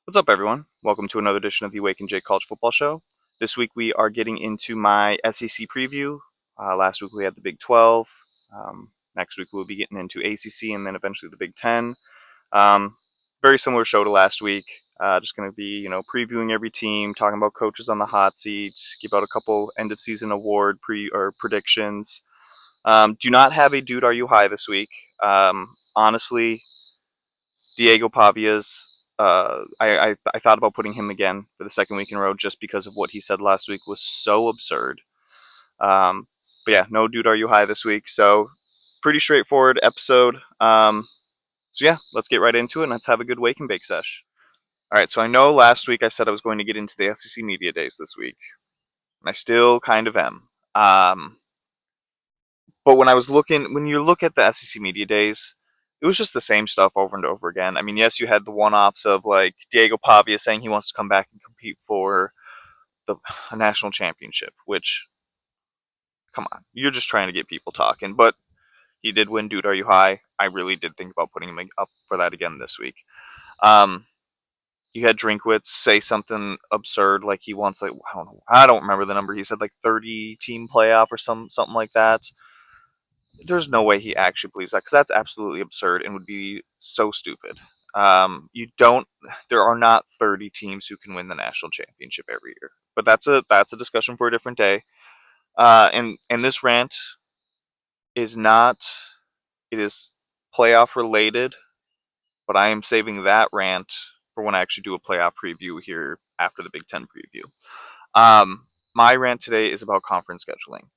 What's up, everyone? Welcome to another edition of the Wake and Jake College Football Show. This week we are getting into my SEC preview. Last week we had the Big 12. Next week we'll be getting into ACC and then eventually the Big 10. Very similar show to last week. Just going to be, previewing every team, talking about coaches on the hot seats, give out a couple end of season award predictions. Do not have a Dude Are You High this week. Honestly, Diego Pavia's. I thought about putting him again for the second week in a row just because of what he said last week was so absurd. But yeah, no Dude Are You High this week. So pretty straightforward episode. So yeah, let's get right into it and let's have a good wake and bake sesh. All right, so I know last week I said I was going to get into the SEC Media Days this week, and I still kind of am. But when you look at the SEC Media Days, it was just the same stuff over and over again. I mean, yes, you had the one-offs of like Diego Pavia saying he wants to come back and compete for a national championship, which, come on, you're just trying to get people talking. But he did win Dude Are You High. I really did think about putting him up for that again this week. You had Drinkwitz say something absurd like he wants, like, I don't remember the number. He said like 30-team playoff or something like that. There's no way he actually believes that, because that's absolutely absurd and would be so stupid. There are not 30 teams who can win the national championship every year, but that's a discussion for a different day. And this rant is not, it is playoff related, but I am saving that rant for when I actually do a playoff preview here after the Big Ten preview. My rant today is about conference scheduling.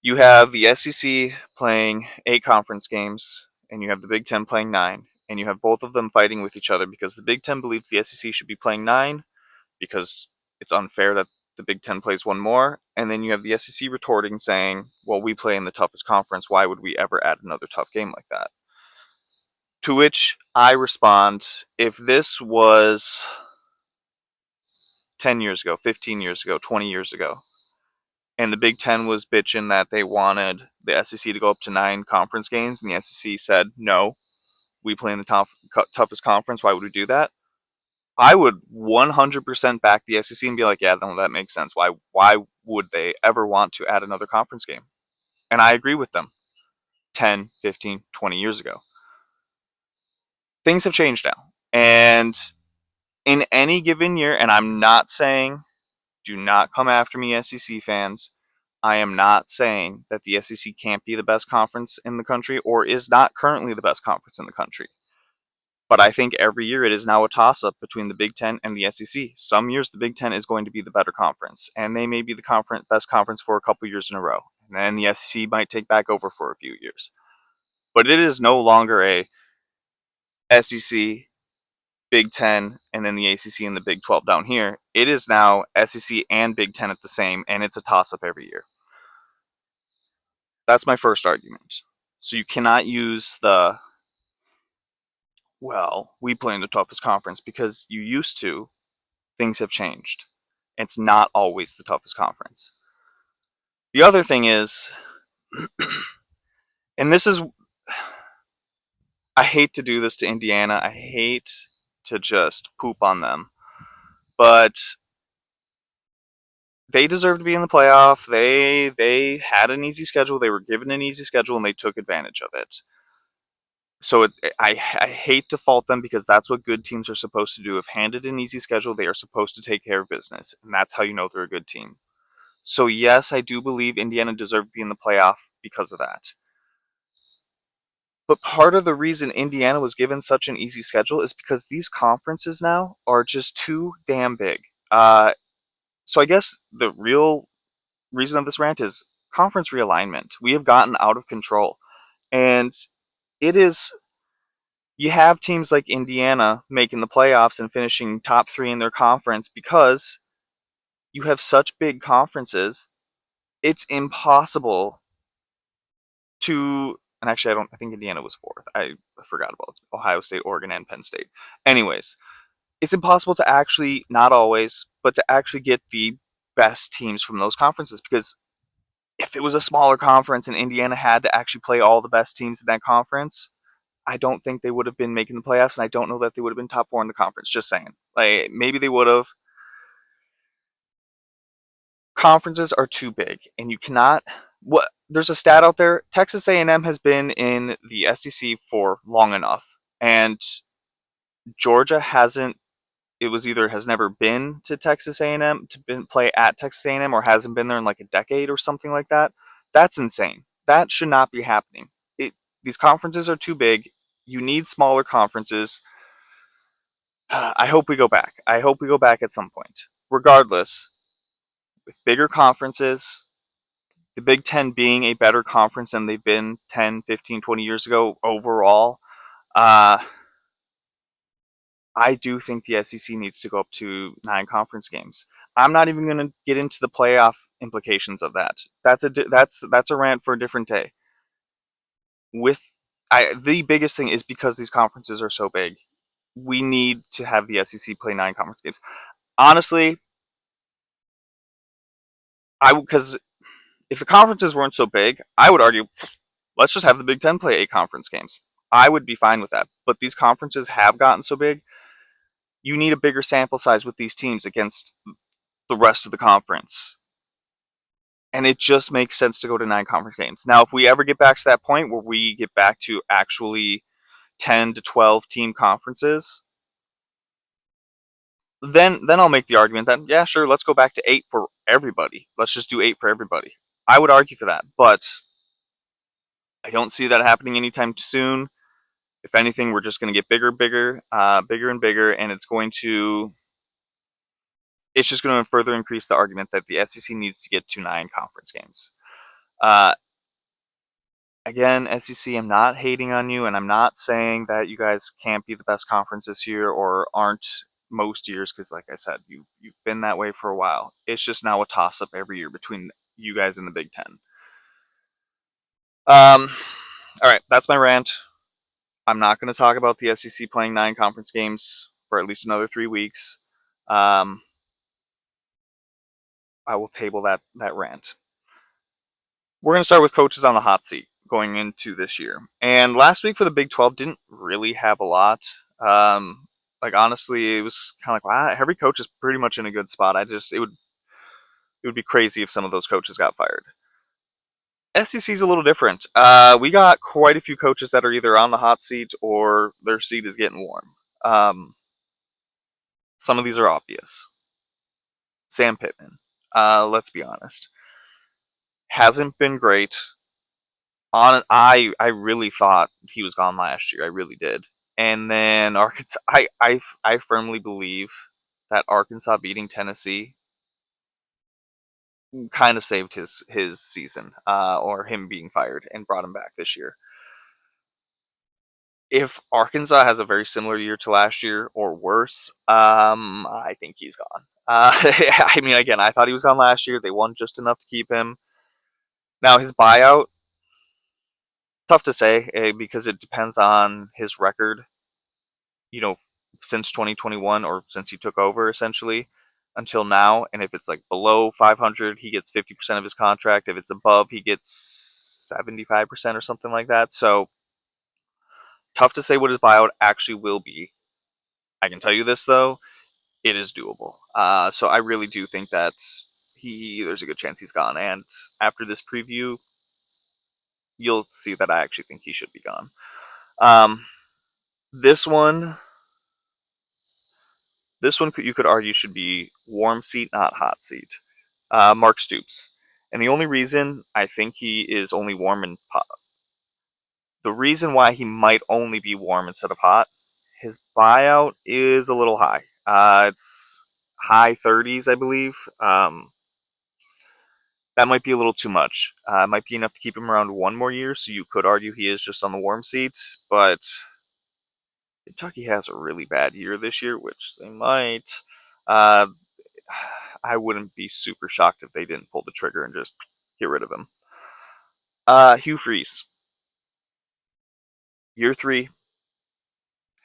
You have the SEC playing 8 conference games, and you have the Big Ten playing 9, and you have both of them fighting with each other because the Big Ten believes the SEC should be playing 9 because it's unfair that the Big Ten plays one more, and then you have the SEC retorting saying, well, we play in the toughest conference, why would we ever add another tough game like that? To which I respond, if this was 10 years ago, 15 years ago, 20 years ago, and the Big Ten was bitching that they wanted the SEC to go up to 9 conference games, and the SEC said, no, we play in the toughest conference, why would we do that? I would 100% back the SEC and be like, yeah, no, that makes sense. Why would they ever want to add another conference game? And I agree with them 10, 15, 20 years ago. Things have changed now. And in any given year, and I'm not saying, do not come after me, SEC fans, I am not saying that the SEC can't be the best conference in the country or is not currently the best conference in the country. But I think every year it is now a toss-up between the Big Ten and the SEC. Some years the Big Ten is going to be the better conference, and they may be the best conference for a couple years in a row. And then the SEC might take back over for a few years. But it is no longer a SEC, Big Ten, and then the ACC and the Big 12 down here. It is now SEC and Big Ten at the same, and it's a toss-up every year. That's my first argument. So you cannot use we play in the toughest conference, because you used to. Things have changed. It's not always the toughest conference. The other thing is, and this is, I hate to do this to Indiana. I hate to just poop on them. But they deserve to be in the playoff. They had an easy schedule. They were given an easy schedule, and they took advantage of it. So I hate to fault them, because that's what good teams are supposed to do. If handed an easy schedule, they are supposed to take care of business, and that's how you know they're a good team. So yes, I do believe Indiana deserved to be in the playoff because of that. But part of the reason Indiana was given such an easy schedule is because these conferences now are just too damn big. So I guess the real reason of this rant is conference realignment. We have gotten out of control. And you have teams like Indiana making the playoffs and finishing top 3 in their conference because you have such big conferences. It's impossible to, and actually I think Indiana was 4th. I forgot about Ohio State, Oregon, and Penn State. Anyways, it's impossible to actually, not always, but to actually get the best teams from those conferences, because if it was a smaller conference and Indiana had to actually play all the best teams in that conference, I don't think they would have been making the playoffs, and I don't know that they would have been top 4 in the conference. Just saying. Like, maybe they would have. Conferences are too big, and you cannot. What there's a stat out there. Texas A&M has been in the SEC for long enough, and Georgia hasn't. It was either has never been to Texas A&M to play at Texas A&M, or hasn't been there in like a decade or something like that. That's insane. That should not be happening. These conferences are too big. You need smaller conferences. I hope we go back. I hope we go back at some point. Regardless, with bigger conferences, the Big Ten being a better conference than they've been 10, 15, 20 years ago overall, uh, I do think the SEC needs to go up to 9 conference games. I'm not even going to get into the playoff implications of that. That's a rant for a different day. With the biggest thing is because these conferences are so big, we need to have the SEC play 9 conference games. Honestly, because if the conferences weren't so big, I would argue let's just have the Big Ten play 8 conference games. I would be fine with that. But these conferences have gotten so big, you need a bigger sample size with these teams against the rest of the conference. And it just makes sense to go to 9 conference games. Now, if we ever get back to that point where we get back to actually 10 to 12 team conferences, then I'll make the argument that, yeah, sure, let's go back to 8 for everybody. Let's just do 8 for everybody. I would argue for that, but I don't see that happening anytime soon. If anything, we're just going to get bigger and bigger, and it's just going to further increase the argument that the SEC needs to get to 9 conference games. Uh, Again, SEC, I'm not hating on you, and I'm not saying that you guys can't be the best conference this year or aren't most years, because, like I said, you've been that way for a while. It's just now a toss up every year between you guys and the Big Ten. All right, that's my rant. I'm not going to talk about the SEC playing 9 conference games for at least another 3 weeks. Um, I will table that rant. We're going to start with coaches on the hot seat going into this year. And last week for the Big 12 didn't really have a lot. Like honestly, it was kind of like, wow, every coach is pretty much in a good spot. It would be crazy if some of those coaches got fired. SEC is a little different. We got quite a few coaches that are either on the hot seat or their seat is getting warm. Some of these are obvious. Sam Pittman, let's be honest, hasn't been great. I really thought he was gone last year. I really did. And then Arkansas, I firmly believe that Arkansas beating Tennessee kind of saved his season, or him being fired and brought him back this year. If Arkansas has a very similar year to last year or worse, I think he's gone. I mean, again, I thought he was gone last year. They won just enough to keep him. Now his buyout, tough to say, because it depends on his record. You know, since 2021 or since he took over essentially until now. And if it's like below 500, he gets 50% of his contract. If it's above, he gets 75% or something like that. So tough to say what his buyout actually will be. I can tell you this though, it is doable. So I really do think that there's a good chance he's gone. And after this preview, you'll see that I actually think he should be gone. Um, this one, you could argue should be warm seat, not hot seat. Mark Stoops, and the only reason I think he is only warm and hot, the reason why he might only be warm instead of hot, his buyout is a little high. It's high 30s, I believe. That might be a little too much. It might be enough to keep him around 1 more year, so you could argue he is just on the warm seat, but Kentucky has a really bad year this year, which they might. Uh, I wouldn't be super shocked if they didn't pull the trigger and just get rid of him. Hugh Freeze, year 3,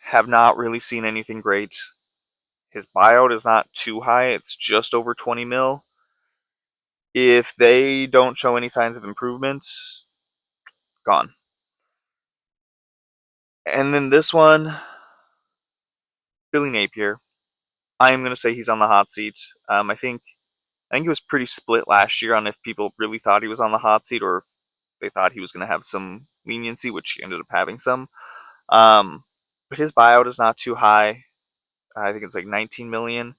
have not really seen anything great. His buyout is not too high; it's just over 20 mil. If they don't show any signs of improvement, gone. And then this one, Billy Napier. I am going to say he's on the hot seat. I think it was pretty split last year on if people really thought he was on the hot seat or they thought he was going to have some leniency, which he ended up having some. Um, but his buyout is not too high. I think it's like 19 million.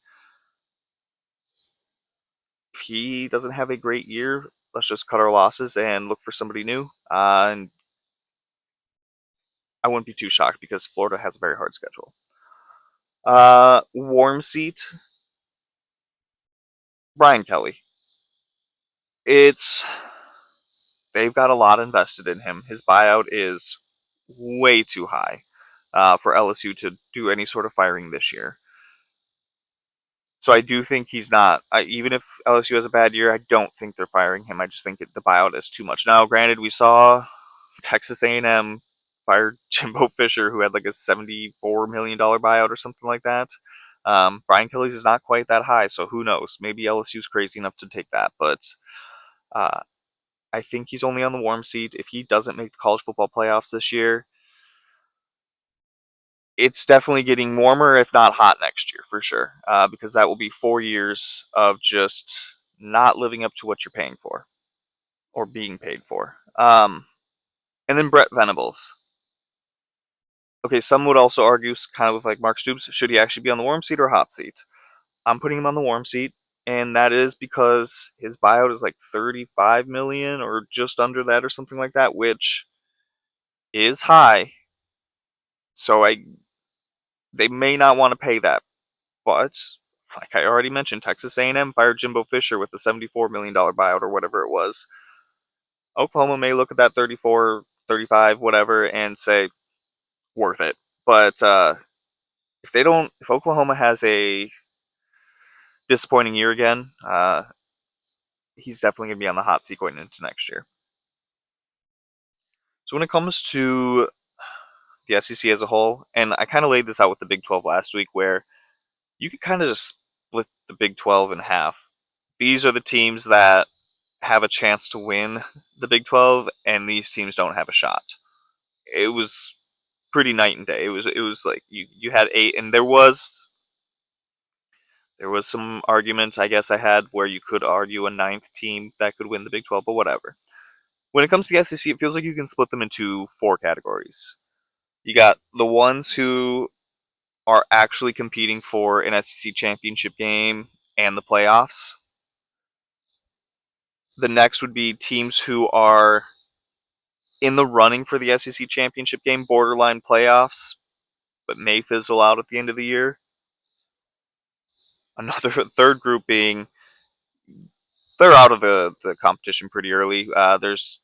If he doesn't have a great year, let's just cut our losses and look for somebody new. And I wouldn't be too shocked because Florida has a very hard schedule. Warm seat, Brian Kelly. It's they've got a lot invested in him. His buyout is way too high for LSU to do any sort of firing this year. So I do think he's not. Even if LSU has a bad year, I don't think they're firing him. I just think the buyout is too much. Now, granted, we saw Texas A&M fired Jimbo Fisher, who had like a $74 million buyout or something like that. Brian Kelly's is not quite that high, so who knows? Maybe LSU's crazy enough to take that, but uh, I think he's only on the warm seat. If he doesn't make the college football playoffs this year, it's definitely getting warmer, if not hot, next year for sure. Because that will be 4 years of just not living up to what you're paying for or being paid for. And then Brett Venables. Okay, some would also argue, kind of with like Mark Stoops, should he actually be on the warm seat or hot seat? I'm putting him on the warm seat, and that is because his buyout is like 35 million or just under that or something like that, which is high. So they may not want to pay that, but like I already mentioned, Texas A&M fired Jimbo Fisher with a $74 million buyout or whatever it was. Oklahoma may look at that 34, 35, whatever, and say worth it. But if Oklahoma has a disappointing year again, he's definitely going to be on the hot seat going into next year. So when it comes to the SEC as a whole, and I kind of laid this out with the Big 12 last week, where you could kind of just split the Big 12 in half. These are the teams that have a chance to win the Big 12, and these teams don't have a shot. It was pretty night and day. It was like you had eight, and there was some argument I guess I had where you could argue a ninth team that could win the Big 12, but whatever. When it comes to the SEC, it feels like you can split them into four categories. You got the ones who are actually competing for an SEC championship game and the playoffs. The next would be teams who are in the running for the SEC championship game, borderline playoffs, but may fizzle out at the end of the year. Another third group being they're out of the competition pretty early. There's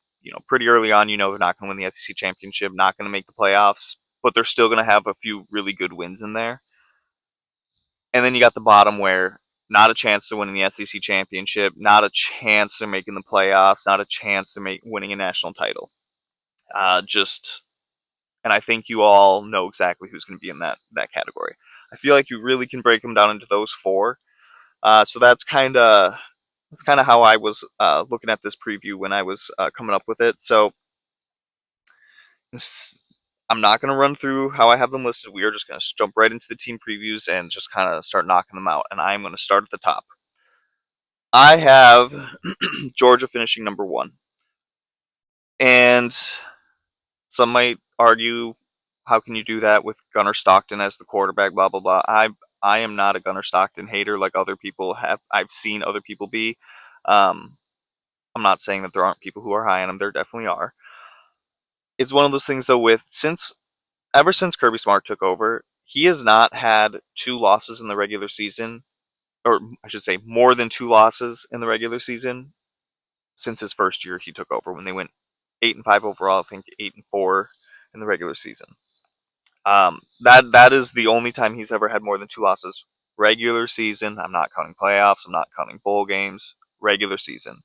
pretty early on, they're not going to win the SEC championship, not going to make the playoffs, but they're still going to have a few really good wins in there. And then you got the bottom where not a chance to winning the SEC championship, not a chance to making the playoffs, not a chance to winning a national title. And I think you all know exactly who's going to be in that category. I feel like you really can break them down into those four. So that's kind of how I was looking at this preview when I was coming up with it. So I'm not going to run through how I have them listed. We are just going to jump right into the team previews and just kind of start knocking them out. And I'm going to start at the top. I have Georgia finishing number one. And some might argue, how can you do that with Gunnar Stockton as the quarterback, blah, blah, blah. I am not a Gunnar Stockton hater like other people have. I've seen other people be. I'm not saying that there aren't people who are high on him. There definitely are. It's one of those things, though, ever since Kirby Smart took over, he has not had two losses in the regular season, or I should say more than two losses in the regular season since his first year he took over when they went 8-5 overall. I think 8-4 in the regular season. That is the only time he's ever had more than two losses. Regular season. I'm not counting playoffs. I'm not counting bowl games. Regular season.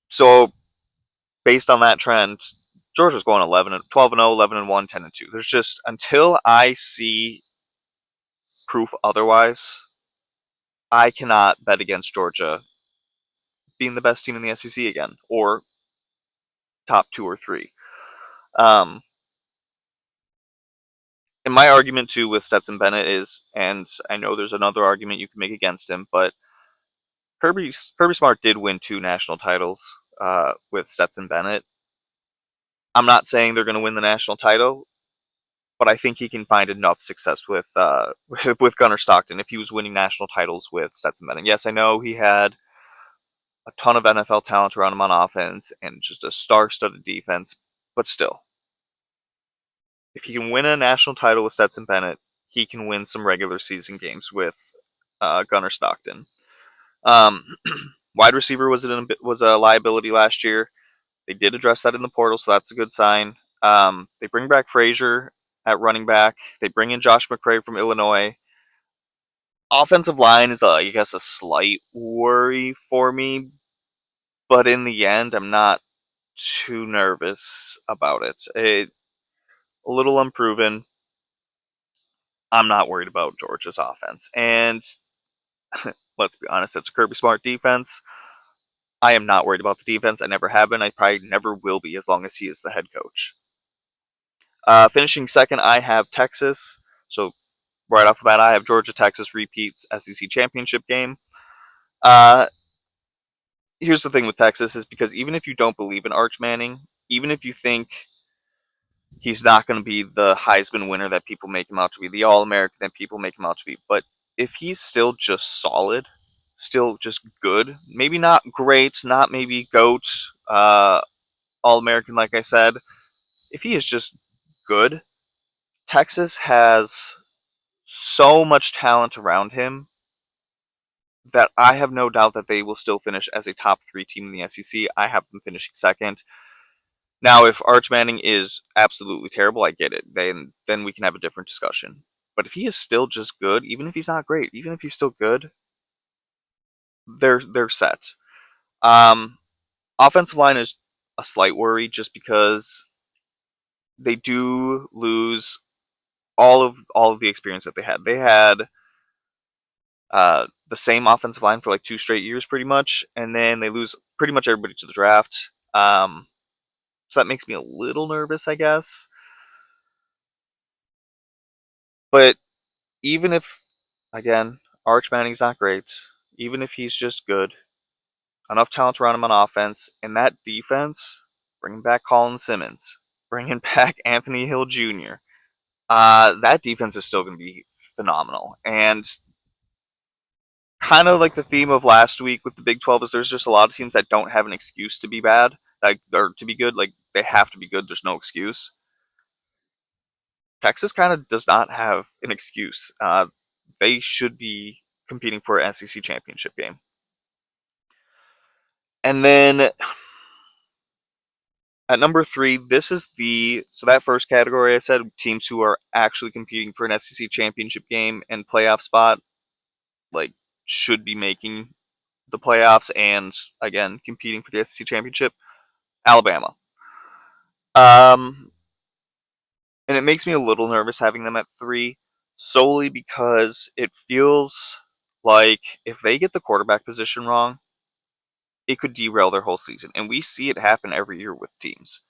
So based on that trend, Georgia's going 12-0, 11-1, 10-2. There's just until I see proof otherwise, I cannot bet against Georgia being the best team in the SEC again or top two or three. Um, and my argument too with Stetson Bennett is, and I know there's another argument you can make against him, but Kirby Smart did win 2 national titles with Stetson Bennett. I'm not saying they're going to win the national title, but I think he can find enough success with with Gunnar Stockton if he was winning national titles with Stetson Bennett. Yes, I know he had a ton of NFL talent around him on offense and just a star-studded defense, but still, if he can win a national title with Stetson Bennett, he can win some regular season games with Gunnar Stockton. Um, wide receiver was a liability last year. They did address that in the portal, so that's a good sign. They bring back Frazier at running back. They bring in Josh McCray from Illinois. Offensive line is, I guess, a slight worry for me, but in the end, I'm not too nervous about it. A little unproven. I'm not worried about Georgia's offense. And let's be honest, it's a Kirby Smart defense. I am not worried about the defense. I never have been. I probably never will be as long as he is the head coach. Finishing second, I have Texas. So right off the bat, I have Georgia Texas repeats SEC championship game. Here's the thing with Texas is because even if you don't believe in Arch Manning, even if you think he's not going to be the Heisman winner that people make him out to be, the All-American that people make him out to be, but if he's still just solid, still just good, maybe not great, not maybe GOAT, All-American like I said, if he is just good, Texas has so much talent around him that I have no doubt that they will still finish as a top 3 team in the SEC. I have them finishing second. Now, if Arch Manning is absolutely terrible, I get it. Then we can have a different discussion. But if he is still just good, even if he's not great, even if he's still good, they're set. Um, Offensive line is a slight worry just because they do lose all of the experience that they had. They had the same offensive line for like 2 straight years, pretty much, and then they lose pretty much everybody to the draft. So that makes me a little nervous, I guess. But even if, again, Arch Manning's not great, even if he's just good, enough talent around him on offense, and that defense, bringing back Colin Simmons, bringing back Anthony Hill Jr., that defense is still going to be phenomenal. And kind of like the theme of last week with the Big 12 is there's just a lot of teams that don't have an excuse to be bad, like or to be good. Like they have to be good. There's no excuse. Texas kind of does not have an excuse. They should be competing for an SEC championship game. And then at number 3, this is that first category I said teams who are actually competing for an SEC championship game and playoff spot, like should be making the playoffs and again competing for the SEC championship. Alabama. Um, and it makes me a little nervous having them at 3, solely because it feels like if they get the quarterback position wrong, it could derail their whole season. And we see it happen every year with teams.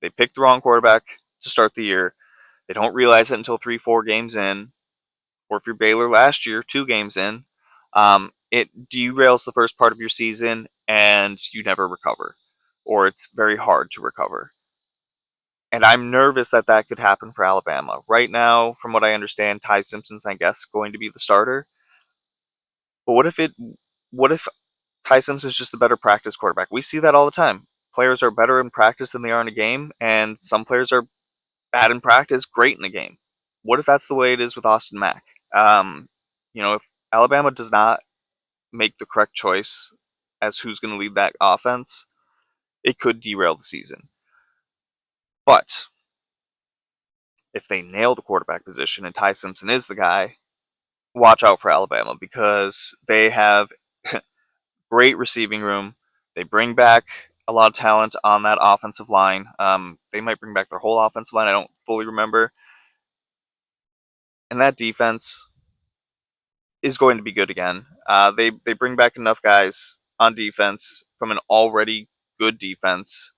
They pick the wrong quarterback to start the year. They don't realize it until 3-4 games in. Or if you're Baylor last year, 2 games in. It derails the first part of your season and you never recover. Or it's very hard to recover. And I'm nervous that that could happen for Alabama. Right now, from what I understand, Ty Simpson's, I guess, going to be the starter. But what if Ty Simpson's just the better practice quarterback? We see that all the time. Players are better in practice than they are in a game, and some players are bad in practice, great in a game. What if that's the way it is with Austin Mack? If Alabama does not make the correct choice as who's going to lead that offense, it could derail the season. But if they nail the quarterback position and Ty Simpson is the guy, watch out for Alabama because they have great receiving room. They bring back a lot of talent on that offensive line. They might bring back their whole offensive line. I don't fully remember. And that defense is going to be good again. They bring back enough guys on defense from an already good defense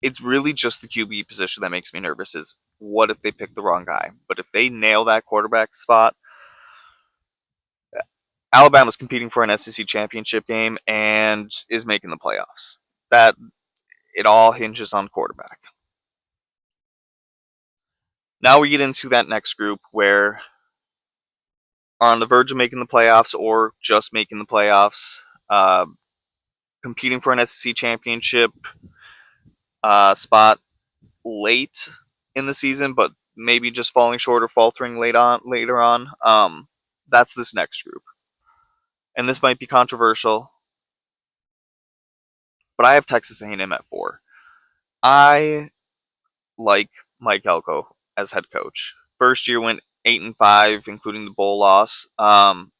it's really just the QB position that makes me nervous. Is what if they pick the wrong guy? But if they nail that quarterback spot, Alabama's competing for an SEC championship game and is making the playoffs. That it all hinges on quarterback. Now we get into that next group where are on the verge of making the playoffs or just making the playoffs, uh, competing for an SEC championship spot late in the season, but maybe just falling short or faltering later on. That's this next group, and this might be controversial, but I have Texas A&M at 4. I like Mike Elko as head coach. First year went 8-5, including the bowl loss. And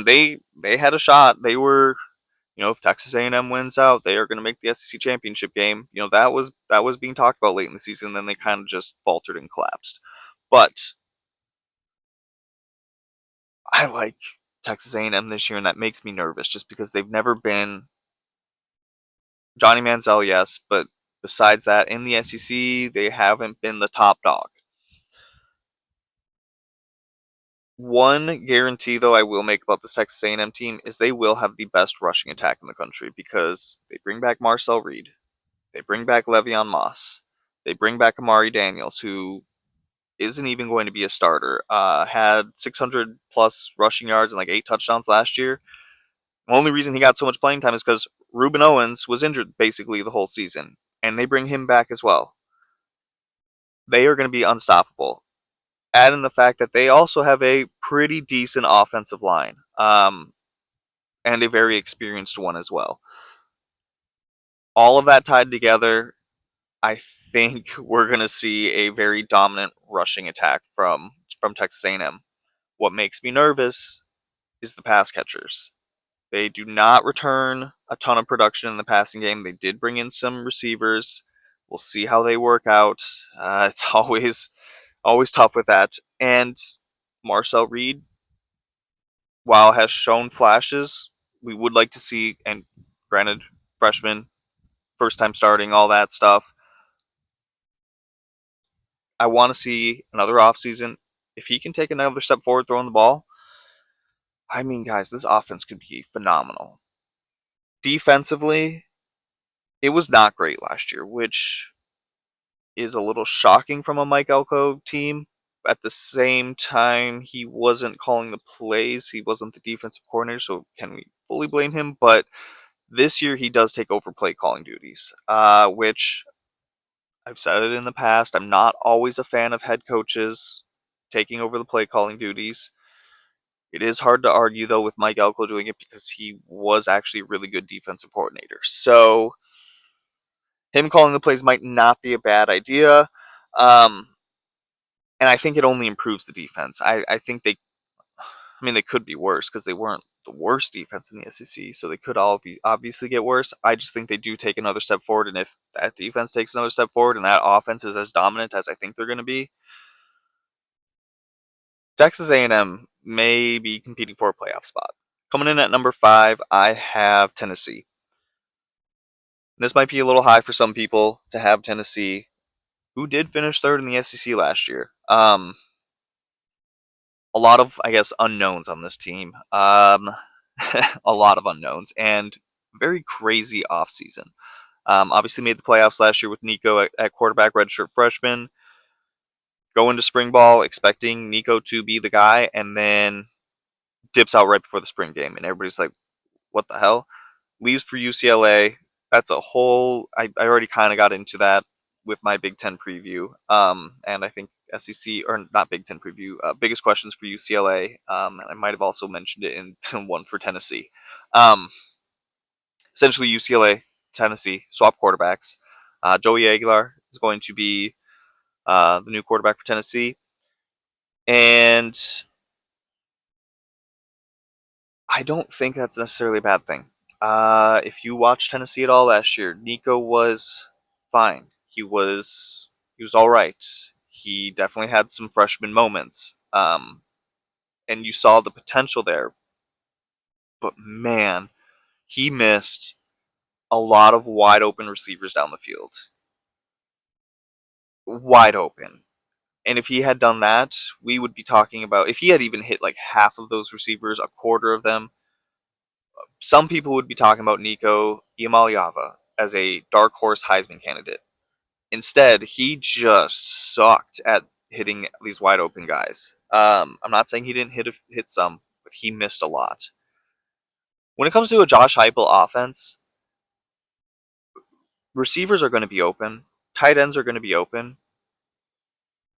they had a shot. They were, if Texas A&M wins out, they are going to make the SEC championship game. That was being talked about late in the season. Then they kind of just faltered and collapsed. But I like Texas A&M this year, and that makes me nervous just because they've never been Johnny Manziel, yes, but besides that, in the SEC, they haven't been the top dog. One guarantee, though, I will make about this Texas A&M team is they will have the best rushing attack in the country because they bring back Marcel Reed, they bring back Le'Veon Moss, they bring back Amari Daniels, who isn't even going to be a starter. Had 600 plus rushing yards and like 8 touchdowns last year. The only reason he got so much playing time is because Reuben Owens was injured basically the whole season, and they bring him back as well. They are going to be unstoppable. Add in the fact that they also have a pretty decent offensive line, and a very experienced one as well. All of that tied together, I think we're going to see a very dominant rushing attack from Texas A&M. What makes me nervous is the pass catchers. They do not return a ton of production in the passing game. They did bring in some receivers. We'll see how they work out. It's always tough with that. And Marcel Reed, while has shown flashes, we would like to see, and granted, freshman, first time starting, all that stuff. I want to see another offseason. If he can take another step forward throwing the ball, I mean, guys, this offense could be phenomenal. Defensively, it was not great last year, which is a little shocking from a Mike Elko team. At the same time, he wasn't calling the plays. He wasn't the defensive coordinator, so can we fully blame him? But this year, he does take over play calling duties, which I've said it in the past. I'm not always a fan of head coaches taking over the play calling duties. It is hard to argue, though, with Mike Elko doing it because he was actually a really good defensive coordinator. So him calling the plays might not be a bad idea. And I think it only improves the defense. I think they could be worse because they weren't the worst defense in the SEC, so they could all be obviously get worse. I just think they do take another step forward, and if that defense takes another step forward and that offense is as dominant as I think they're going to be, Texas A&M may be competing for a playoff spot. Coming in at number 5, I have Tennessee. This might be a little high for some people to have Tennessee, who did finish third in the SEC last year. A lot of, I guess, unknowns on this team. A lot of unknowns and very crazy offseason. Obviously made the playoffs last year with Nico at quarterback, redshirt freshman. Go into spring ball expecting Nico to be the guy, and then dips out right before the spring game, and everybody's like, "What the hell?" Leaves for UCLA. That's a whole. I already kind of got into that with my Big Ten preview, and I think SEC or not Big Ten preview. Biggest questions for UCLA, and I might have also mentioned it in one for Tennessee. Essentially, UCLA, Tennessee swap quarterbacks. Joey Aguilar is going to be the new quarterback for Tennessee, and I don't think that's necessarily a bad thing. If you watched Tennessee at all last year, Nico was fine. He was all right. He definitely had some freshman moments, and you saw the potential there. But man, he missed a lot of wide open receivers down the field. wide open. And if he had done that, we would be talking about, if he had even hit like half of those receivers, a quarter of them, some people would be talking about Nico Iamaleava as a dark horse Heisman candidate. Instead, he just sucked at hitting these wide open guys. I'm not saying he didn't hit some, but he missed a lot. When it comes to a Josh Heupel offense, receivers are going to be open, tight ends are going to be open.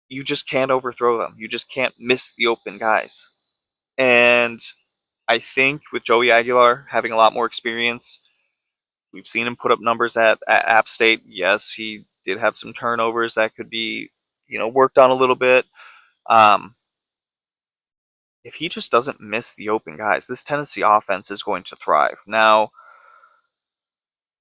You just can't overthrow them. You just can't miss the open guys. And I think with Joey Aguilar having a lot more experience, we've seen him put up numbers at App State. Yes, he did have some turnovers that could be, worked on a little bit. Um, if he just doesn't miss the open guys, this Tennessee offense is going to thrive. Now,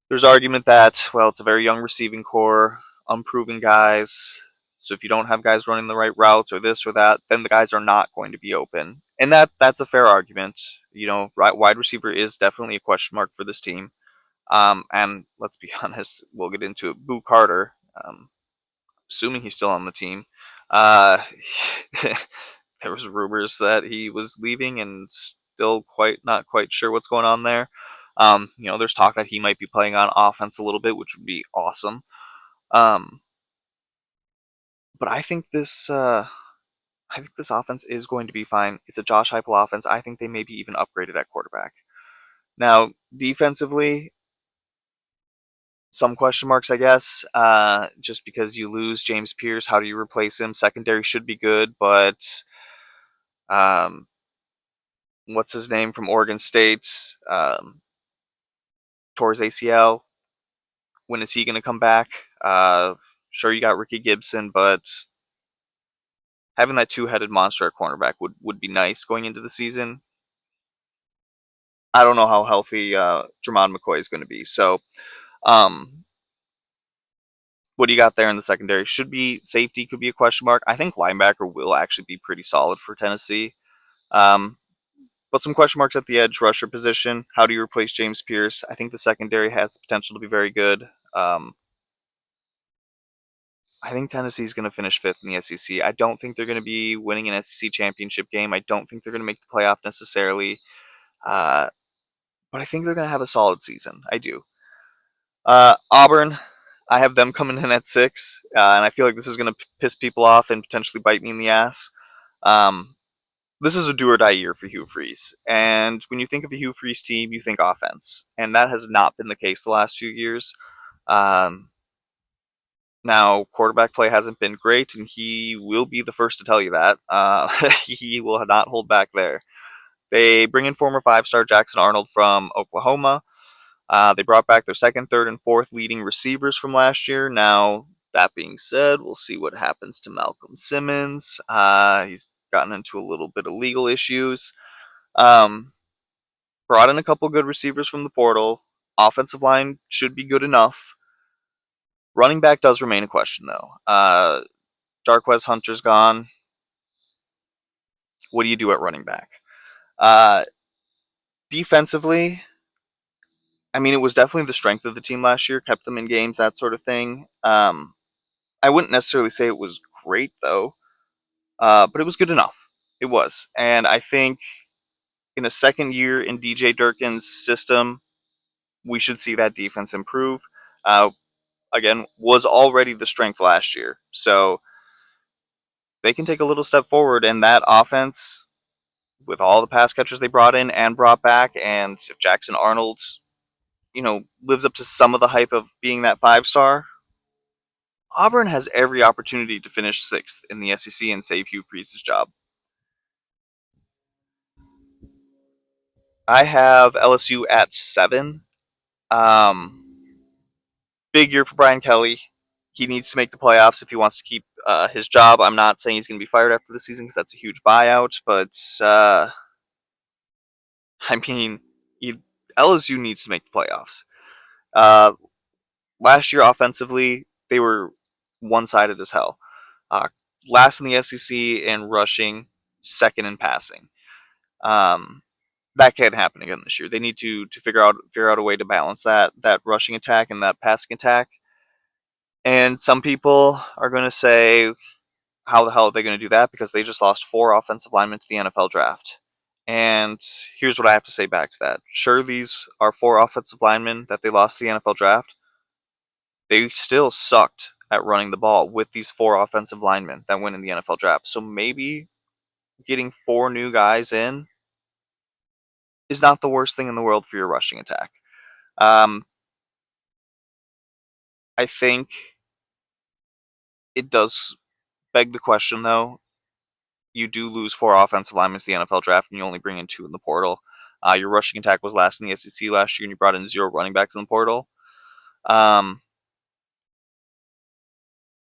there's argument that, well, it's a very young receiving core, unproven guys. So if you don't have guys running the right routes or this or that, then the guys are not going to be open. And that's a fair argument. Wide receiver is definitely a question mark for this team. And let's be honest, we'll get into it. Boo Carter, assuming he's still on the team, uh, there was rumors that he was leaving and still not quite sure what's going on there. There's talk that he might be playing on offense a little bit, which would be awesome. Um, but I think this offense is going to be fine. It's a Josh Heupel offense. I think they maybe even upgraded at quarterback. Now, defensively, some question marks, I guess. Just because you lose James Pierce, how do you replace him? Secondary should be good, but um, what's his name from Oregon State? Tore his ACL. When is he going to come back? Sure, you got Ricky Gibson, but having that two-headed monster at cornerback would be nice going into the season. I don't know how healthy Jermon McCoy is going to be. So, um, what do you got there in the secondary? Should be safety, could be a question mark. I think linebacker will actually be pretty solid for Tennessee. Um, but some question marks at the edge rusher position. How do you replace James Pierce? I think the secondary has the potential to be very good. I think Tennessee's going to finish fifth in the SEC. I don't think they're going to be winning an SEC championship game. I don't think they're going to make the playoff necessarily. Uh, but I think they're going to have a solid season. I do. Auburn, I have them coming in at 6, and I feel like this is going to piss people off and potentially bite me in the ass. Um, this is a do or die year for Hugh Freeze. And when you think of a Hugh Freeze team, you think offense. And that has not been the case the last few years. Um, Now, quarterback play hasn't been great, and he will be the first to tell you that. He will not hold back there. They bring in former 5-star Jackson Arnold from Oklahoma. They brought back their second, third, and fourth leading receivers from last year. Now, that being said, we'll see what happens to Malcolm Simmons. He's gotten into a little bit of legal issues. Um, Brought in a couple good receivers from the portal. Offensive line should be good enough. Running back does remain a question, though. Jarquez Hunter's gone. What do you do at running back? Uh, Defensively, I mean, it was definitely the strength of the team last year, kept them in games, that sort of thing. I wouldn't necessarily say it was great, though, but it was good enough. It was. And I think in a second year in DJ Durkin's system, we should see that defense improve. Uh, Again, was already the strength last year. So they can take a little step forward, and that offense, with all the pass catchers they brought in and brought back, and if Jackson Arnold, lives up to some of the hype of being that 5-star, Auburn has every opportunity to finish 6th in the SEC and save Hugh Freeze's job. I have LSU at 7. Um, Big year for Brian Kelly. He needs to make the playoffs if he wants to keep his job. I'm not saying he's going to be fired after the season because that's a huge buyout, but I mean, LSU needs to make the playoffs. Uh, Last year, offensively, they were one-sided as hell. Uh, Last in the SEC in rushing, second in passing. That can't happen again this year. They need to figure out a way to balance that rushing attack and that passing attack. And some people are going to say, how the hell are they going to do that? Because they just lost 4 offensive linemen to the NFL draft. And here's what I have to say back to that. Sure, these are 4 offensive linemen that they lost to the NFL draft. They still sucked at running the ball with these 4 offensive linemen that went in the NFL draft. So maybe getting 4 new guys in is not the worst thing in the world for your rushing attack. Um, I think it does beg the question, though. You do lose 4 offensive linemen to the NFL draft, and you only bring in 2 in the portal. Your rushing attack was last in the SEC last year, and you brought in 0 running backs in the portal. Um,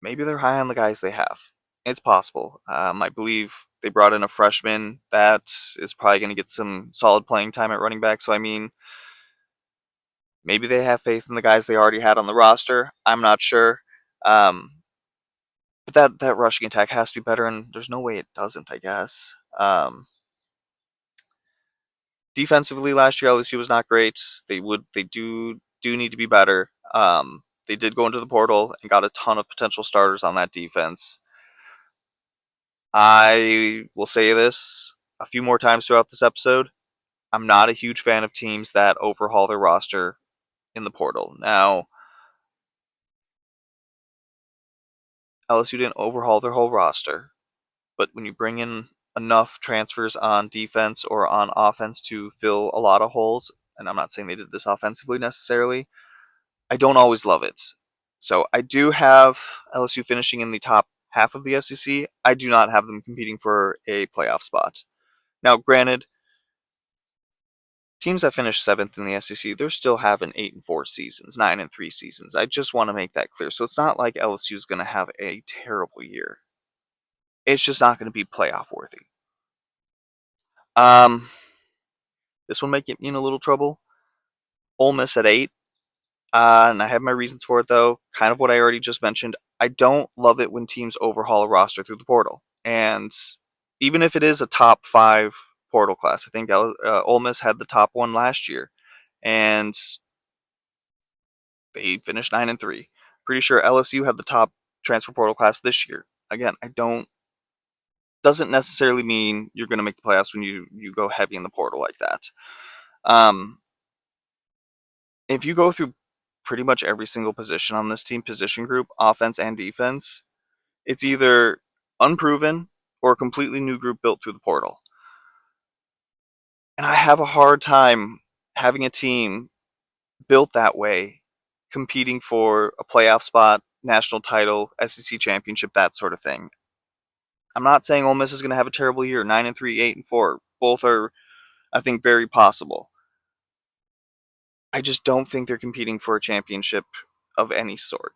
maybe they're high on the guys they have. It's possible. I believe they brought in a freshman that is probably going to get some solid playing time at running back. So, I mean, maybe they have faith in the guys they already had on the roster. I'm not sure. Um, but that rushing attack has to be better, and there's no way it doesn't, I guess. Defensively, last year LSU was not great. They do need to be better. They did go into the portal and got a ton of potential starters on that defense. I will say this a few more times throughout this episode. I'm not a huge fan of teams that overhaul their roster in the portal. Now, LSU didn't overhaul their whole roster, but when you bring in enough transfers on defense or on offense to fill a lot of holes, and I'm not saying they did this offensively necessarily, I don't always love it. So I do have LSU finishing in the top half of the SEC. I do not have them competing for a playoff spot. Now, granted, teams that finish 7th in the SEC, they're still having 8-4 seasons, 9-3 seasons. I just want to make that clear. So it's not like LSU is going to have a terrible year. It's just not going to be playoff worthy. Um, this one might get me in a little trouble. Ole Miss at 8. And I have my reasons for it, though. Kind of what I already just mentioned. I don't love it when teams overhaul a roster through the portal. And even if it is a top 5 portal class, I think Ole Miss had the top one last year. And they finished 9-3. Pretty sure LSU had the top transfer portal class this year. Again, I don't. Doesn't necessarily mean you're going to make the playoffs when you go heavy in the portal like that. Um, if you go through pretty much every single position on this team, position group, offense and defense, it's either unproven or a completely new group built through the portal. And I have a hard time having a team built that way, competing for a playoff spot, national title, SEC championship, that sort of thing. I'm not saying Ole Miss is going to have a terrible year. 9-3, 8-4, both are, I think, very possible. I just don't think they're competing for a championship of any sort.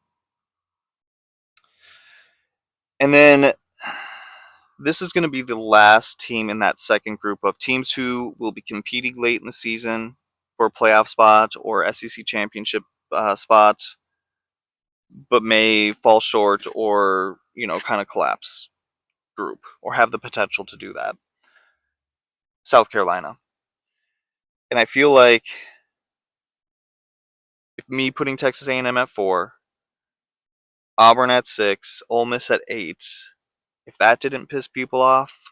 And then this is going to be the last team in that second group of teams who will be competing late in the season for a playoff spot or SEC championship spot, but may fall short or, kind of collapse group or have the potential to do that. South Carolina. And I feel like if me putting Texas A&M at 4, Auburn at 6, Ole Miss at 8, if that didn't piss people off,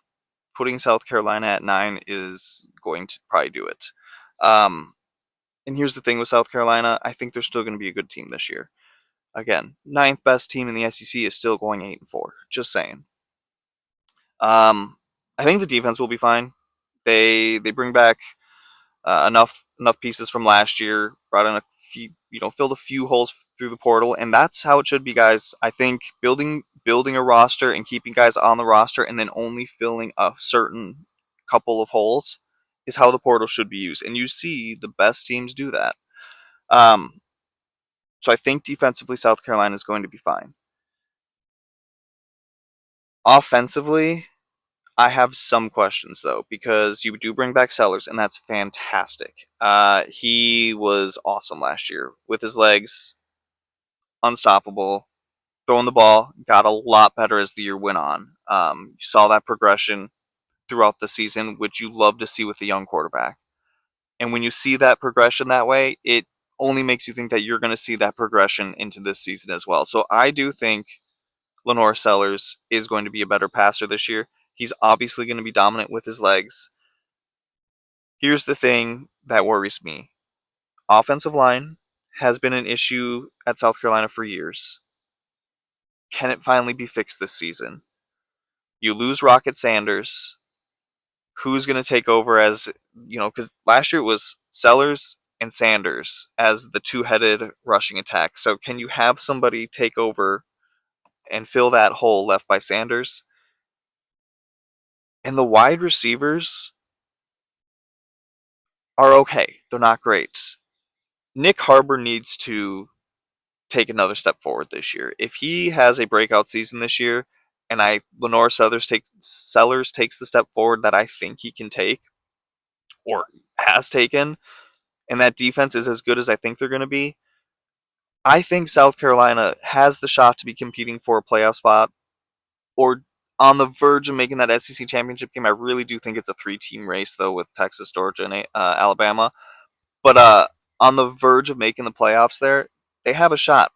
putting South Carolina at 9 is going to probably do it. And here's the thing with South Carolina, I think they're still going to be a good team this year. Again, 9th best team in the SEC is still going 8-4. Just saying. I think the defense will be fine. They bring back enough pieces from last year, brought in a few, filled a few holes through the portal, and that's how it should be, guys. I think building a roster and keeping guys on the roster, and then only filling a certain couple of holes is how the portal should be used, and you see the best teams do that. So I think defensively, South Carolina is going to be fine. Offensively, I have some questions though, because you do bring back Sellers, and that's fantastic. He was awesome last year with his legs, unstoppable, throwing the ball, got a lot better as the year went on. You saw that progression throughout the season, which you love to see with a young quarterback. And when you see that progression that way, it only makes you think that you're going to see that progression into this season as well. So I do think Lenore Sellers is going to be a better passer this year. He's obviously going to be dominant with his legs. Here's the thing that worries me. Offensive line has been an issue at South Carolina for years. Can it finally be fixed this season? You lose Rocket Sanders. Who's going to take over as, because last year it was Sellers and Sanders as the two-headed rushing attack. So can you have somebody take over and fill that hole left by Sanders? And the wide receivers are okay. They're not great. Nick Harbor needs to take another step forward this year. If he has a breakout season this year, and Lenore Sellers takes the step forward that I think he can take, or has taken, and that defense is as good as I think they're going to be, I think South Carolina has the shot to be competing for a playoff spot, or on the verge of making that SEC championship game. I really do think it's a 3-team race, though, with Texas, Georgia, and Alabama. But on the verge of making the playoffs there, they have a shot.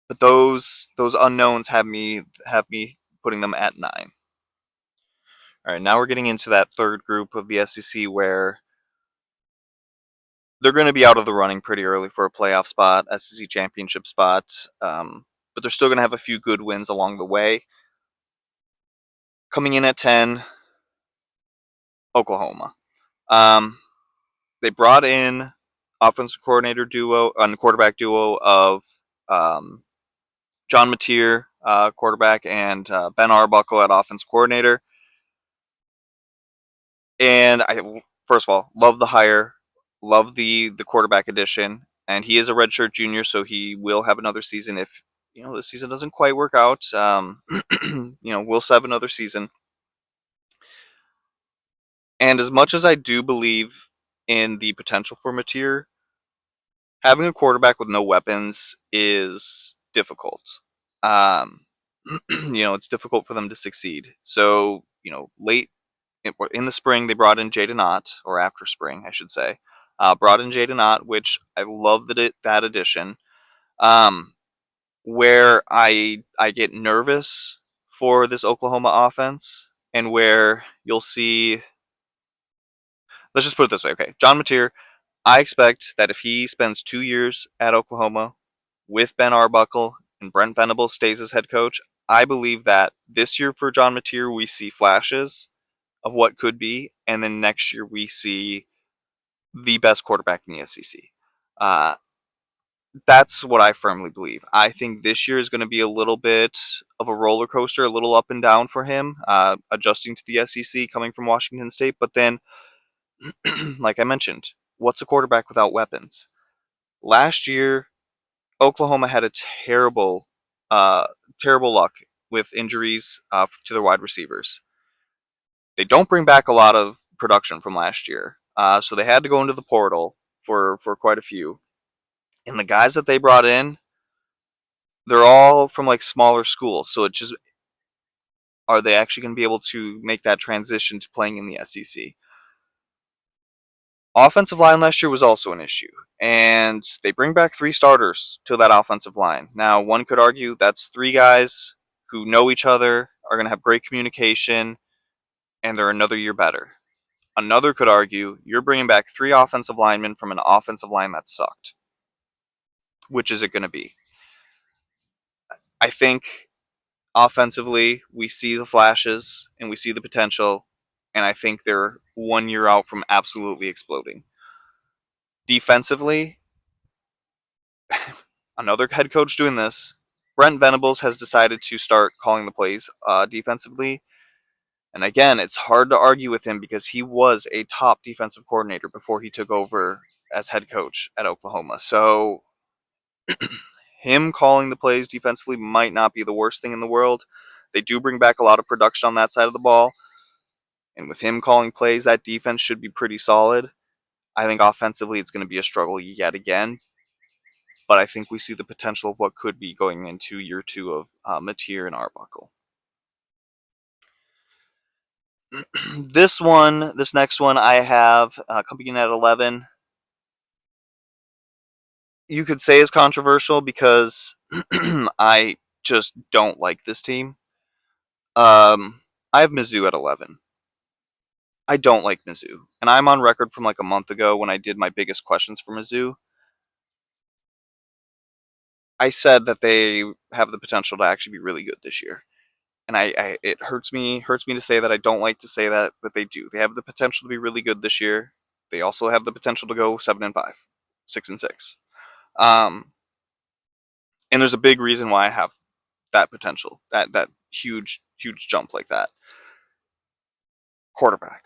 But those unknowns have me putting them at 9. All right, now we're getting into that third group of the SEC where they're going to be out of the running pretty early for a playoff spot, SEC championship spot, but they're still going to have a few good wins along the way. Coming in at 10, Oklahoma. They brought in offensive coordinator duo and quarterback duo of John Mateer, quarterback, and Ben Arbuckle at offensive coordinator. And I, first of all, love the hire, love the quarterback addition, and he is a redshirt junior, so he will have another season if this season doesn't quite work out. We'll still have another season. And as much as I do believe in the potential for Mateer, having a quarterback with no weapons is difficult. Um, it's difficult for them to succeed. So, late in the spring, they brought in Jaden Ott, or after spring, I should say. Brought in Jaden Ott, which I love that addition. Where I get nervous for this Oklahoma offense, and where you'll see. Let's just put it this way, okay? John Mateer, I expect that if he spends 2 years at Oklahoma with Ben Arbuckle and Brent Venables stays as head coach, I believe that this year for John Mateer we see flashes of what could be, and then next year we see the best quarterback in the SEC. That's what I firmly believe. I think this year is going to be a little bit of a roller coaster, a little up and down for him, adjusting to the SEC coming from Washington State. But then, like I mentioned, what's a quarterback without weapons? Last year, Oklahoma had a terrible luck with injuries to their wide receivers. They don't bring back a lot of production from last year, so they had to go into the portal for quite a few. And the guys that they brought in, they're all from like smaller schools, so are they actually going to be able to make that transition to playing in the SEC? Offensive line last year was also an issue, and they bring back 3 starters to that offensive line. Now, one could argue that's 3 guys who know each other, are going to have great communication, and they're another year better. Another could argue you're bringing back 3 offensive linemen from an offensive line that sucked. Which is it going to be? I think offensively, we see the flashes and we see the potential, and I think they're 1 year out from absolutely exploding. Defensively, another head coach doing this. Brent Venables has decided to start calling the plays defensively. And again, it's hard to argue with him because he was a top defensive coordinator before he took over as head coach at Oklahoma. So him calling the plays defensively might not be the worst thing in the world. They do bring back a lot of production on that side of the ball. And with him calling plays, that defense should be pretty solid. I think offensively it's going to be a struggle yet again. But I think we see the potential of what could be going into year 2 of Mateer and Arbuckle. This next one I have coming in at 11, you could say is controversial because I just don't like this team. I have Mizzou at 11. I don't like Mizzou, and I'm on record from like a month ago when I did my biggest questions for Mizzou. I said that they have the potential to actually be really good this year, and it hurts me to say that. I don't like to say that, but they do. They have the potential to be really good this year. They also have the potential to go 7-5, 6-6. Um, and there's a big reason why I have that potential, that huge jump like that. Quarterback.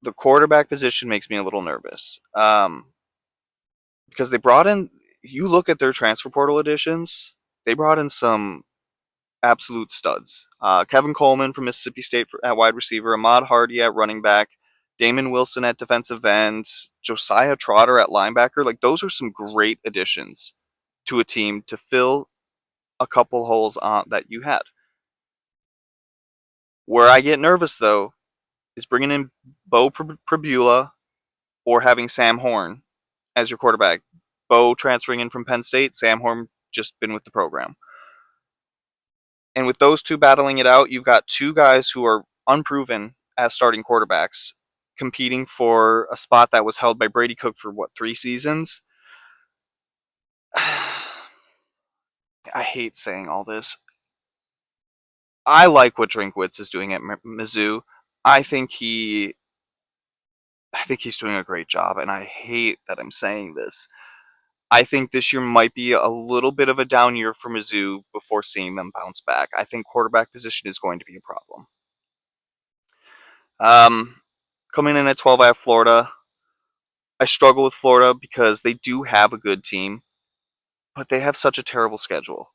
The quarterback position makes me a little nervous because they brought in. You look at their transfer portal additions. They brought in some absolute studs. Kevin Coleman from Mississippi State at wide receiver, Ahmad Hardy at running back, Damon Wilson at defensive end, Josiah Trotter at linebacker. Like those are some great additions to a team to fill a couple holes on that you had. Where I get nervous though is bringing in Bo Prabula or having Sam Horn as your quarterback. Bo transferring in from Penn State, Sam Horn just been with the program. And with those two battling it out, you've got two guys who are unproven as starting quarterbacks competing for a spot that was held by Brady Cook for what, 3 seasons? I hate saying all this. I like what Drinkwitz is doing at Mizzou. I think he I think he's doing a great job, and I hate that I'm saying this. I think this year might be a little bit of a down year for Mizzou before seeing them bounce back. I think quarterback position is going to be a problem. Um, Coming in at 12, I have Florida. I struggle with Florida because they do have a good team, but they have such a terrible schedule.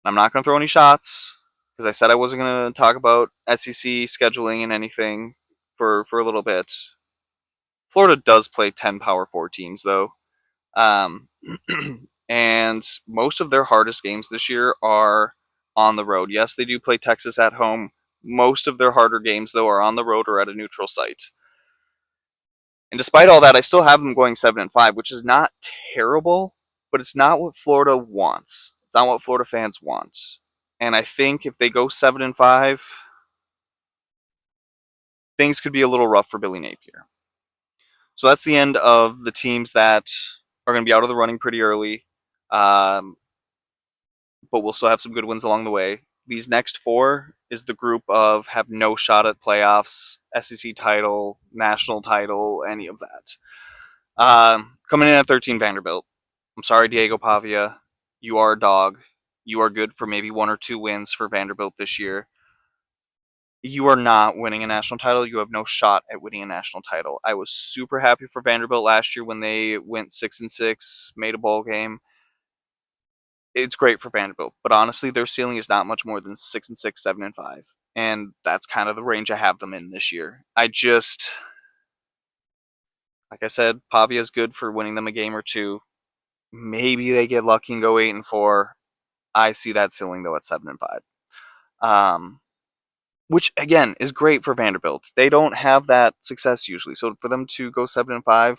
I'm not going to throw any shots because I said I wasn't going to talk about SEC scheduling and anything for a little bit. Florida does play 10 Power 4 teams, though. Um, and most of their hardest games this year are on the road. Yes, they do play Texas at home. Most of their harder games, though, are on the road or at a neutral site. And despite all that, I still have them going 7-5, which is not terrible, but it's not what Florida wants. It's not what Florida fans want. And I think if they go 7-5, things could be a little rough for Billy Napier. So that's the end of the teams that are going to be out of the running pretty early. But we'll still have some good ones along the way. These next 4 is the group of have no shot at playoffs, SEC title, national title, any of that. Coming in at 13, Vanderbilt. I'm sorry, Diego Pavia. You are a dog. You are good for maybe 1 or 2 wins for Vanderbilt this year. You are not winning a national title. You have no shot at winning a national title. I was super happy for Vanderbilt last year when they went 6-6, made a bowl game. It's great for Vanderbilt, but honestly, their ceiling is not much more than 6-6, 7-5, and that's kind of the range I have them in this year. Like I said, Pavia is good for winning them a game or 2. Maybe they get lucky and go 8-4. I see that ceiling though at 7-5, which again is great for Vanderbilt. They don't have that success usually, so for them to go 7-5, 6-6,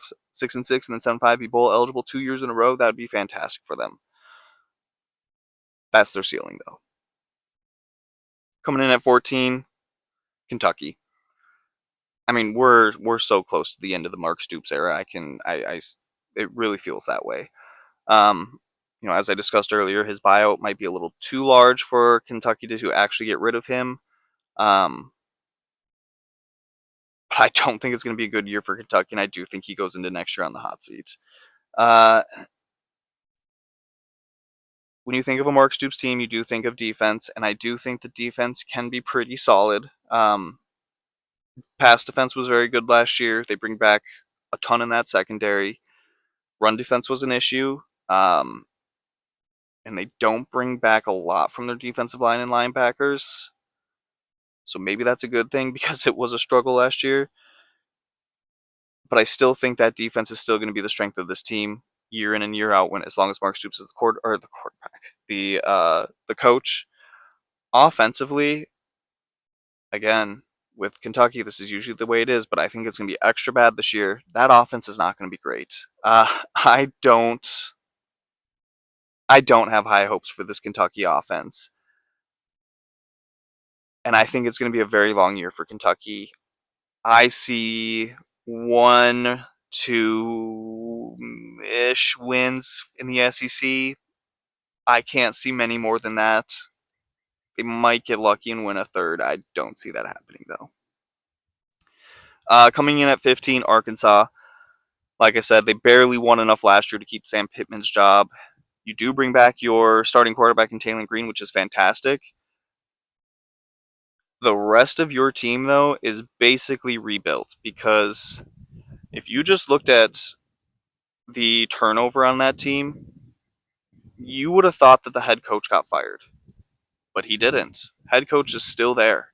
and then 7-5, be bowl eligible 2 years in a row, that would be fantastic for them. That's their ceiling though. Coming in at 14, Kentucky. I mean, we're so close to the end of the Mark Stoops era. It really feels that way. As I discussed earlier, his buyout might be a little too large for Kentucky to actually get rid of him. But I don't think it's going to be a good year for Kentucky, and I do think he goes into next year on the hot seat. When you think of a Mark Stoops team, you do think of defense, and I do think the defense can be pretty solid. Pass defense was very good last year. They bring back a ton in that secondary. Run defense was an issue, and they don't bring back a lot from their defensive line and linebackers. So maybe that's a good thing because it was a struggle last year. But I still think that defense is still going to be the strength of this team year in and year out, as long as Mark Stoops is the quarterback, the coach. Offensively, again, with Kentucky, this is usually the way it is, but I think it's going to be extra bad this year. That offense is not going to be great. I don't have high hopes for this Kentucky offense, and I think it's going to be a very long year for Kentucky. I see 1-2-ish wins in the SEC. I can't see many more than that. They might get lucky and win a third. I don't see that happening, though. Coming in at 15, Arkansas. Like I said, they barely won enough last year to keep Sam Pittman's job. You do bring back your starting quarterback in Taylor Green, which is fantastic. The rest of your team, though, is basically rebuilt because if you just looked at the turnover on that team, you would have thought that the head coach got fired, but he didn't. Head coach is still there.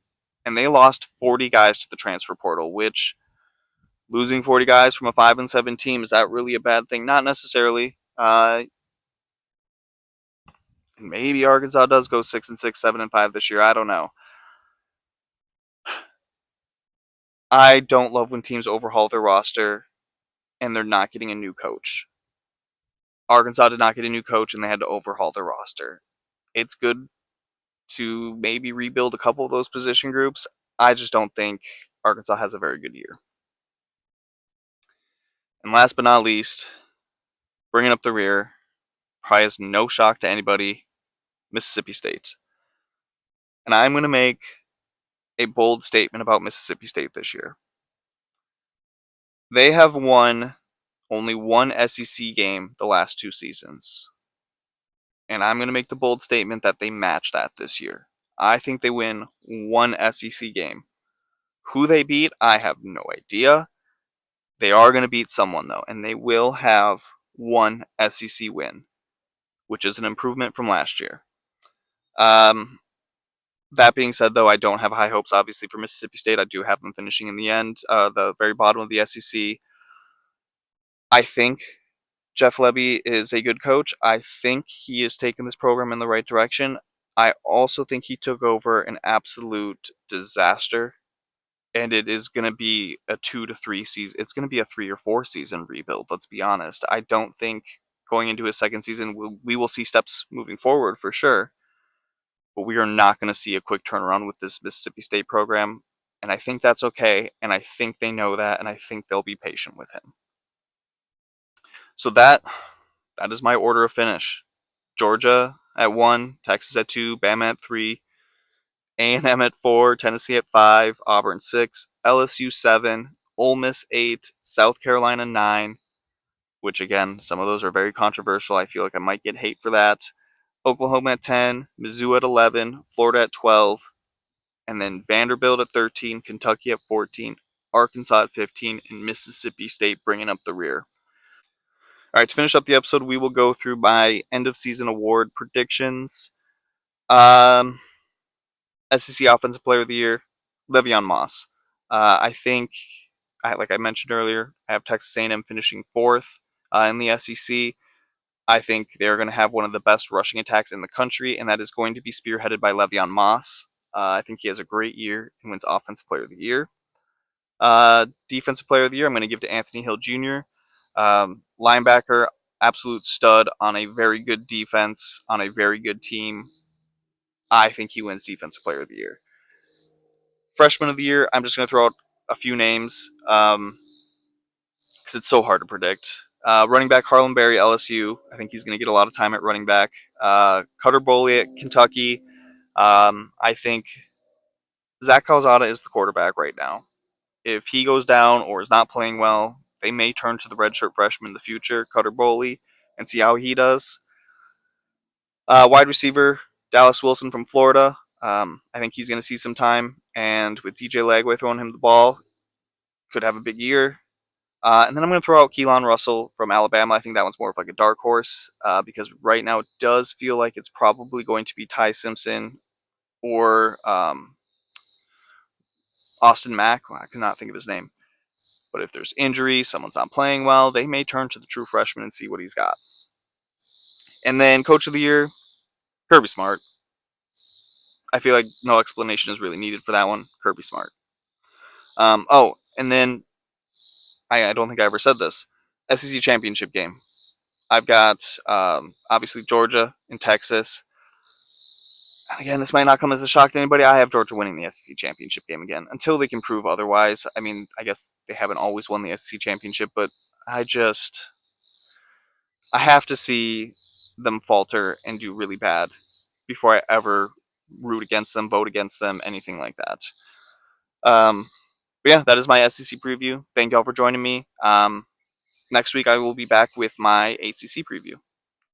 And they lost 40 guys to the transfer portal, which losing 40 guys from a 5-7 team, is that really a bad thing? Not necessarily. Maybe Arkansas does go 6-6, 7-5 this year. I don't know. I don't love when teams overhaul their roster and they're not getting a new coach. Arkansas did not get a new coach and they had to overhaul their roster. It's good to maybe rebuild a couple of those position groups. I just don't think Arkansas has a very good year. And last but not least, bringing up the rear, probably is no shock to anybody, Mississippi State. And I'm going to make a bold statement about Mississippi State this year. They have won only one SEC game the last 2 seasons. And I'm going to make the bold statement that they match that this year. I think they win one SEC game. Who they beat, I have no idea. They are going to beat someone, though, and they will have one SEC win, which is an improvement from last year. That being said, though, I don't have high hopes, obviously, for Mississippi State. I do have them finishing in the end, the very bottom of the SEC. I think Jeff Lebby is a good coach. I think he is taking this program in the right direction. I also think he took over an absolute disaster, and it is going to be a 2 to 3 season. It's going to be a 3 or 4 season rebuild. Let's be honest. I don't think going into his second season we will see steps moving forward for sure, but we are not going to see a quick turnaround with this Mississippi State program, and I think that's okay. And I think they know that, and I think they'll be patient with him. So that is my order of finish. Georgia at 1, Texas at 2, Bama at 3, A&M at 4, Tennessee at 5, Auburn 6, LSU 7, Ole Miss 8, South Carolina 9, which again, some of those are very controversial. I feel like I might get hate for that. Oklahoma at 10, Mizzou at 11, Florida at 12, and then Vanderbilt at 13, Kentucky at 14, Arkansas at 15, and Mississippi State bringing up the rear. All right, to finish up the episode, we will go through my end of season award predictions. SEC Offensive Player of the Year, Le'Veon Moss. I think, like I mentioned earlier, I have Texas A&M finishing 4th in the SEC. I think they're going to have one of the best rushing attacks in the country, and that is going to be spearheaded by Le'Veon Moss. I think he has a great year and wins Offensive Player of the Year. Defensive Player of the Year, I'm going to give to Anthony Hill Jr. Linebacker, absolute stud on a very good defense, on a very good team. I think he wins Defensive Player of the Year. Freshman of the Year, I'm just going to throw out a few names because it's so hard to predict. Running back Harlan Berry, LSU. I think he's going to get a lot of time at running back. Cutter Boley at Kentucky. I think Zach Calzada is the quarterback right now. If he goes down or is not playing well, they may turn to the redshirt freshman in the future, Cutter Boley, and see how he does. Wide receiver, Dallas Wilson from Florida. I think he's going to see some time, and with DJ Lagway throwing him the ball, could have a big year. And then I'm going to throw out Keelan Russell from Alabama. I think that one's more of like a dark horse because right now it does feel like it's probably going to be Ty Simpson or Austin Mack. Well, I cannot think of his name. But if there's injury, someone's not playing well, they may turn to the true freshman and see what he's got. And then Coach of the Year, Kirby Smart. I feel like no explanation is really needed for that one. Kirby Smart. Oh, and then I don't think I ever said this. SEC championship game. I've got obviously Georgia and Texas. Again, this might not come as a shock to anybody. I have Georgia winning the SEC championship game again until they can prove otherwise. I mean, I guess they haven't always won the SEC championship, but I have to see them falter and do really bad before I ever root against them, vote against them, anything like that. But yeah, that is my SEC preview. Thank y'all for joining me. Next week I will be back with my ACC preview.